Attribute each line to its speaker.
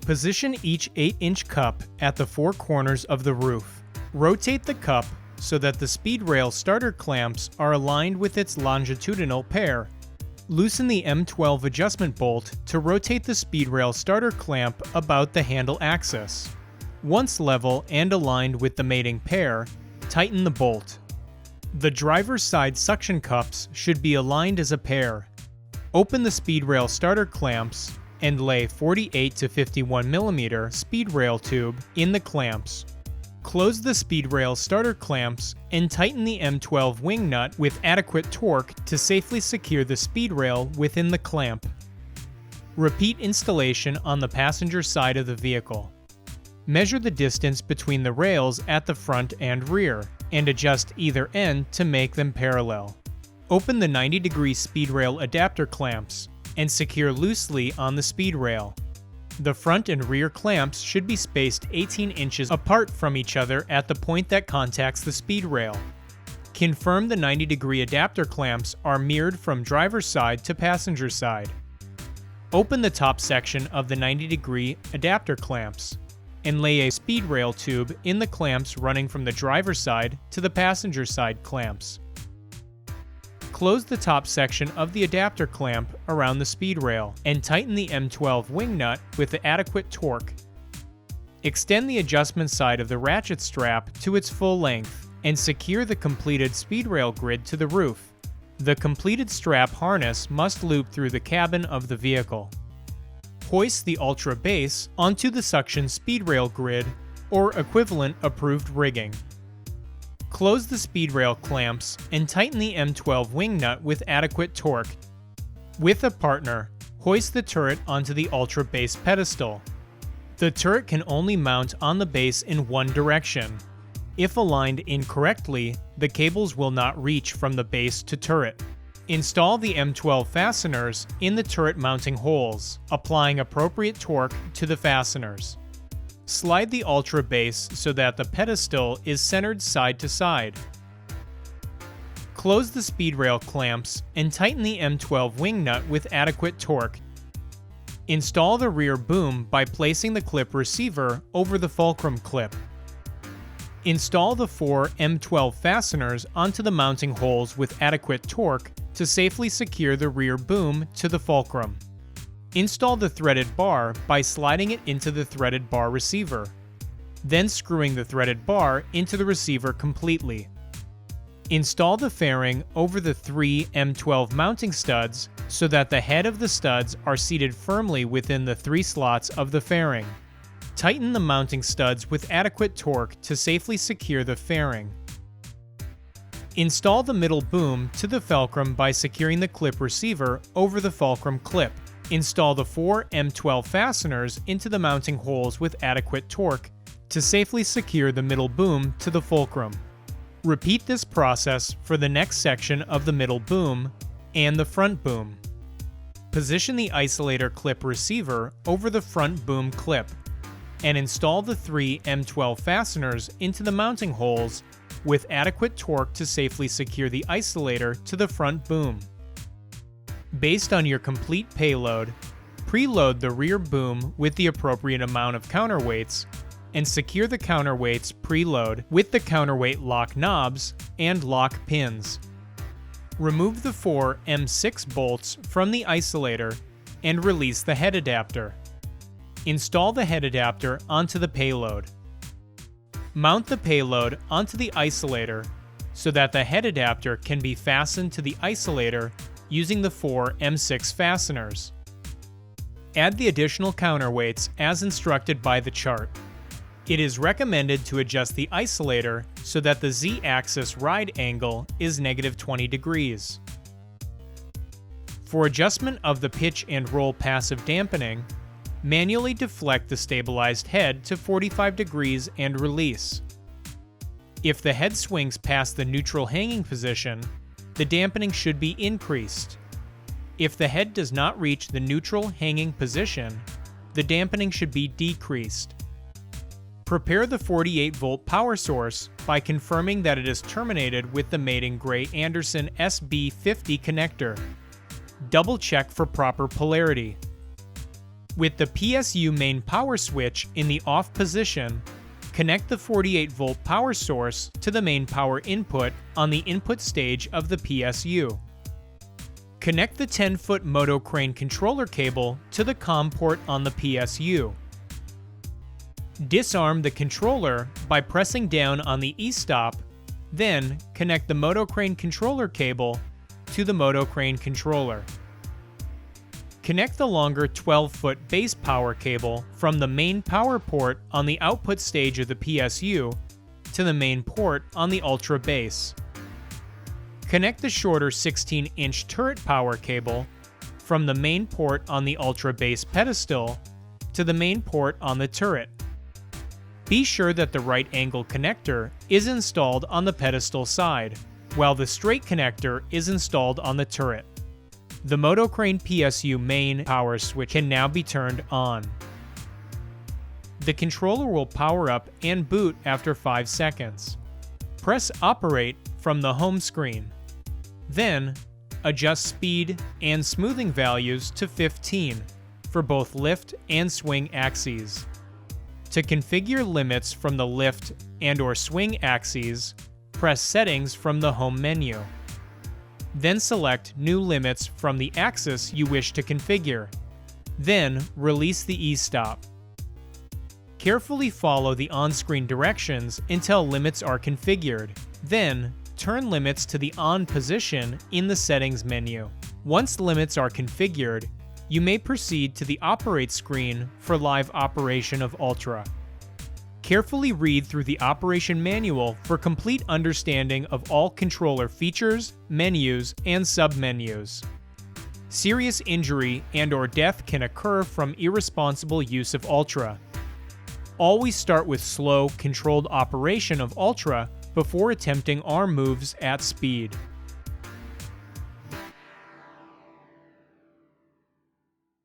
Speaker 1: Position each 8-inch cup at the four corners of the roof. Rotate the cup so that the speed rail starter clamps are aligned with its longitudinal pair. Loosen the M12 adjustment bolt to rotate the speed rail starter clamp about the handle axis. Once level and aligned with the mating pair, tighten the bolt. The driver's side suction cups should be aligned as a pair. Open the speed rail starter clamps and lay 48 to 51 mm speed rail tube in the clamps. Close the speed rail starter clamps and tighten the M12 wing nut with adequate torque to safely secure the speed rail within the clamp. Repeat installation on the passenger side of the vehicle. Measure the distance between the rails at the front and rear, and adjust either end to make them parallel. Open the 90-degree speed rail adapter clamps and secure loosely on the speed rail. The front and rear clamps should be spaced 18 inches apart from each other at the point that contacts the speed rail. Confirm the 90-degree adapter clamps are mirrored from driver's side to passenger side. Open the top section of the 90-degree adapter clamps and lay a speed rail tube in the clamps running from the driver's side to the passenger side clamps. Close the top section of the adapter clamp around the speed rail and tighten the M12 wing nut with the adequate torque. Extend the adjustment side of the ratchet strap to its full length and secure the completed speed rail grid to the roof. The completed strap harness must loop through the cabin of the vehicle. Hoist the Ultra base onto the suction speed rail grid or equivalent approved rigging. Close the speed rail clamps and tighten the M12 wing nut with adequate torque. With a partner, hoist the turret onto the Ultra base pedestal. The turret can only mount on the base in one direction. If aligned incorrectly, the cables will not reach from the base to turret. Install the M12 fasteners in the turret mounting holes, applying appropriate torque to the fasteners. Slide the Ultra base so that the pedestal is centered side to side. Close the speed rail clamps and tighten the M12 wing nut with adequate torque. Install the rear boom by placing the clip receiver over the fulcrum clip. Install the four M12 fasteners onto the mounting holes with adequate torque to safely secure the rear boom to the fulcrum. Install the threaded bar by sliding it into the threaded bar receiver, then screwing the threaded bar into the receiver completely. Install the fairing over the three M12 mounting studs so that the head of the studs are seated firmly within the three slots of the fairing. Tighten the mounting studs with adequate torque to safely secure the fairing. Install the middle boom to the fulcrum by securing the clip receiver over the fulcrum clip. Install the four M12 fasteners into the mounting holes with adequate torque to safely secure the middle boom to the fulcrum. Repeat this process for the next section of the middle boom and the front boom. Position the isolator clip receiver over the front boom clip and install the three M12 fasteners into the mounting holes with adequate torque to safely secure the isolator to the front boom. Based on your complete payload, preload the rear boom with the appropriate amount of counterweights and secure the counterweights preload with the counterweight lock knobs and lock pins. Remove the four M6 bolts from the isolator and release the head adapter. Install the head adapter onto the payload. Mount the payload onto the isolator so that the head adapter can be fastened to the isolator using the four M6 fasteners. Add the additional counterweights as instructed by the chart. It is recommended to adjust the isolator so that the Z-axis ride angle is -20 degrees. For adjustment of the pitch and roll passive dampening, manually deflect the stabilized head to 45 degrees and release. If the head swings past the neutral hanging position, the dampening should be increased. If the head does not reach the neutral hanging position, the dampening should be decreased. Prepare the 48-volt power source by confirming that it is terminated with the mating gray Anderson SB50 connector. Double check for proper polarity. With the PSU main power switch in the off position, connect the 48-volt power source to the main power input on the input stage of the PSU. Connect the 10-foot MotoCrane controller cable to the COM port on the PSU. Disarm the controller by pressing down on the e-stop, then connect the MotoCrane controller cable to the MotoCrane controller. Connect the longer 12-foot base power cable from the main power port on the output stage of the PSU to the main port on the Ultra base. Connect the shorter 16-inch turret power cable from the main port on the Ultra base pedestal to the main port on the turret. Be sure that the right angle connector is installed on the pedestal side, while the straight connector is installed on the turret. The MotoCrane PSU main power switch can now be turned on. The controller will power up and boot after 5 seconds. Press Operate from the home screen. Then, adjust speed and smoothing values to 15 for both lift and swing axes. To configure limits from the lift and/or swing axes, press Settings from the home menu. Then select New Limits from the axis you wish to configure. Then release the e-stop. Carefully follow the on-screen directions until limits are configured. Then, turn limits to the on position in the Settings menu. Once limits are configured, you may proceed to the Operate screen for live operation of Ultra. Carefully read through the operation manual for complete understanding of all controller features, menus, and submenus. Serious injury and/or death can occur from irresponsible use of Ultra. Always start with slow, controlled operation of Ultra before attempting arm moves at speed.